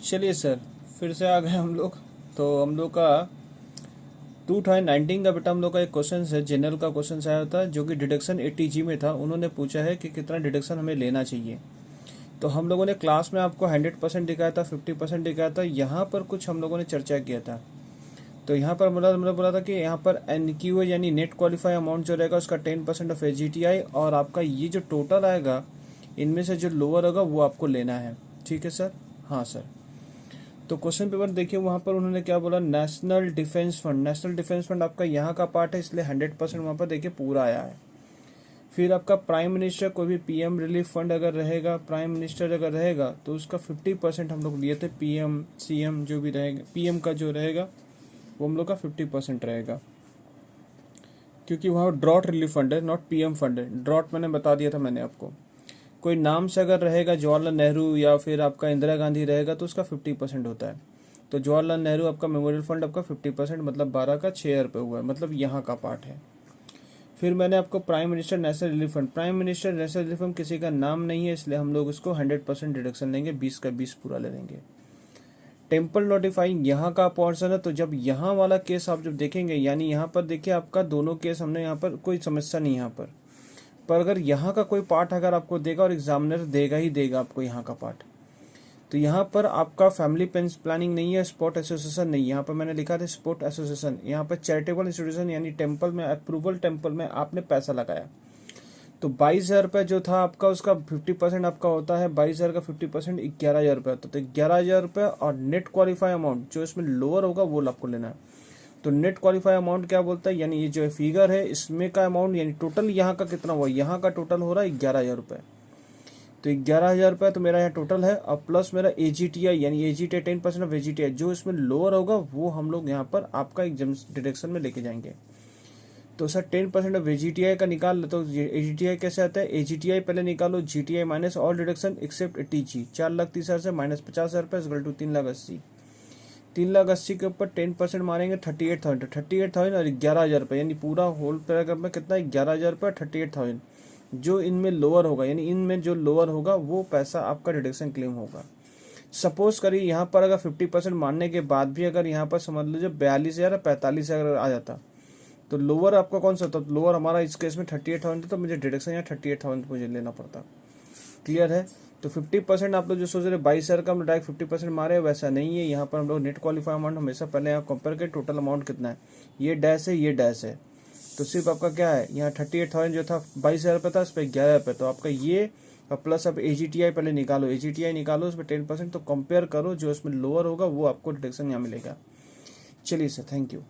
चलिए सर, फिर से आ गए हम लोग। तो हम लोग का 2019 का बेटा हम लोग का एक क्वेश्चन है, जनरल का क्वेश्चन आया था जो कि डिडक्शन 80G में था। उन्होंने पूछा है कि कितना डिडक्शन हमें लेना चाहिए। तो हम लोगों ने क्लास में आपको 100% दिखाया था, 50% दिखाया था। यहाँ पर कुछ हम लोगों ने चर्चा किया था। तो यहाँ पर हमने बोला था कि यहाँ पर NQ यानी नेट क्वालिफाई अमाउंट जो रहेगा उसका 10% ऑफ AGTI, और आपका ये जो टोटल आएगा इनमें से जो लोअर होगा वो आपको लेना है। ठीक है सर? हाँ सर। तो क्वेश्चन पेपर देखिए, वहाँ पर उन्होंने क्या बोला, national defence fund. National defence fund आपका यहाँ का पार्ट है, इसलिए 100% वहाँ पर देखिए पूरा आया है। फिर आपका प्राइम मिनिस्टर, कोई भी PM रिलीफ फंड अगर रहेगा, प्राइम मिनिस्टर अगर रहेगा तो उसका 50% हम लोग लिए थे। PM CM जो भी रहेगा, PM का जो रहेगा वो हम लोग का 50% रहेगा, क्योंकि वहाँ ड्रॉट रिलीफ फंड है, नॉट PM फंड है। ड्रॉट मैंने बता दिया था मैंने आपको। कोई नाम से अगर रहेगा जवाहरलाल नेहरू या फिर आपका इंदिरा गांधी रहेगा तो उसका 50% होता है। तो जवाहरलाल नेहरू आपका मेमोरियल फंड आपका 50%, मतलब 12 का 6 रुपये हुआ है, मतलब यहाँ का पार्ट है। फिर मैंने आपको prime minister national relief fund, prime minister national relief fund किसी का नाम नहीं है, इसलिए हम लोग उसको 100% डिडक्शन लेंगे, 20 का 20 पूरा ले लेंगे। टेम्पल नोटिफाइंग यहाँ का पोर्शन है, तो जब यहाँ वाला केस आप जब देखेंगे, यानी यहाँ पर देखिए आपका दोनों केस हमने यहाँ पर कोई समस्या नहीं यहाँ पर अगर यहाँ का कोई पार्ट अगर आपको देगा, और एग्जामिनर देगा ही देगा आपको यहाँ का पार्ट, तो यहाँ पर आपका फैमिली प्लानिंग नहीं है, स्पोर्ट एसोसिएशन नहीं, यहाँ पर मैंने लिखा था स्पोर्ट एसोसिएशन। यहाँ पर चैरिटेबल इंस्टीट्यूशन यानी टेम्पल में, अप्रूवल टेम्पल में आपने पैसा लगाया, तो 22,000 रुपये जो था आपका, उसका 50% आपका होता है। 22,000 का 50% 11,000 रुपये होता है। तो 11,000 रुपये और नेट क्वालिफाई अमाउंट जो इसमें लोअर होगा वो आपको लेना है। तो नेट क्वालिफाई अमाउंट क्या बोलता है, यानी ये जो फिगर है इसमें का अमाउंट, यानी टोटल यहाँ का कितना हुआ, यहाँ का टोटल हो रहा है 11,000 रुपये। तो 11,000 रुपये तो मेरा यहाँ टोटल है, और प्लस मेरा AGTI यानी AGTI 10% ऑफ AGTI जो इसमें लोअर होगा वो हम लोग यहाँ पर आपका एग्जाम डिडक्शन में लेके जाएंगे। तो सर 10% ऑफ AGTI का निकाल, तो AGTI कैसे आता है, AGTI पहले निकालो, GTI minus all deduction except 80G, 4,30,000 से माइनस 50,000 रुपये इक्वल टू 3,80,000। 3,80,000 के ऊपर 10% मारेंगे 38,000 और 11,000 रुपये, यानी पूरा होल पैराग्राफ में कितना है, 11,000 रुपये 38,000। जो इनमें लोअर होगा, यानी इनमें जो लोअर होगा वो पैसा आपका डिडक्शन क्लेम होगा। सपोज करिए यहाँ पर अगर 50% मारने के बाद भी अगर यहाँ पर समझ लीजिए 42,000 या 45,000 आ जाता, तो लोअर आपका कौन सा होता, लोअर हमारा इस केस में 38,000 था, तो मुझे डिडक्शन यहाँ 38,000 मुझे लेना पड़ता। क्लियर है? तो 50% आप लोग जो सोच रहे 22,000 का हम डायरेक्ट 50% मारे, वैसा नहीं है। यहाँ पर हम लोग नेट क्वालिफाई अमाउंट हमेशा पहले यहाँ कंपेयर करें, टोटल अमाउंट कितना है, ये डैश है, ये डैश है। तो सिर्फ आपका क्या है, यहाँ 38,000 जो था 22,000 रुपये था, उस पर 11 रुपये, तो आपका ये और प्लस अब AGTI पहले निकालो, AGTI निकालो, उस पर 10%, तो कंपेयर करो, जो उसमें लोअर होगा वो आपको डिडक्शन यहाँ मिलेगा। चलिए सर, थैंक यू।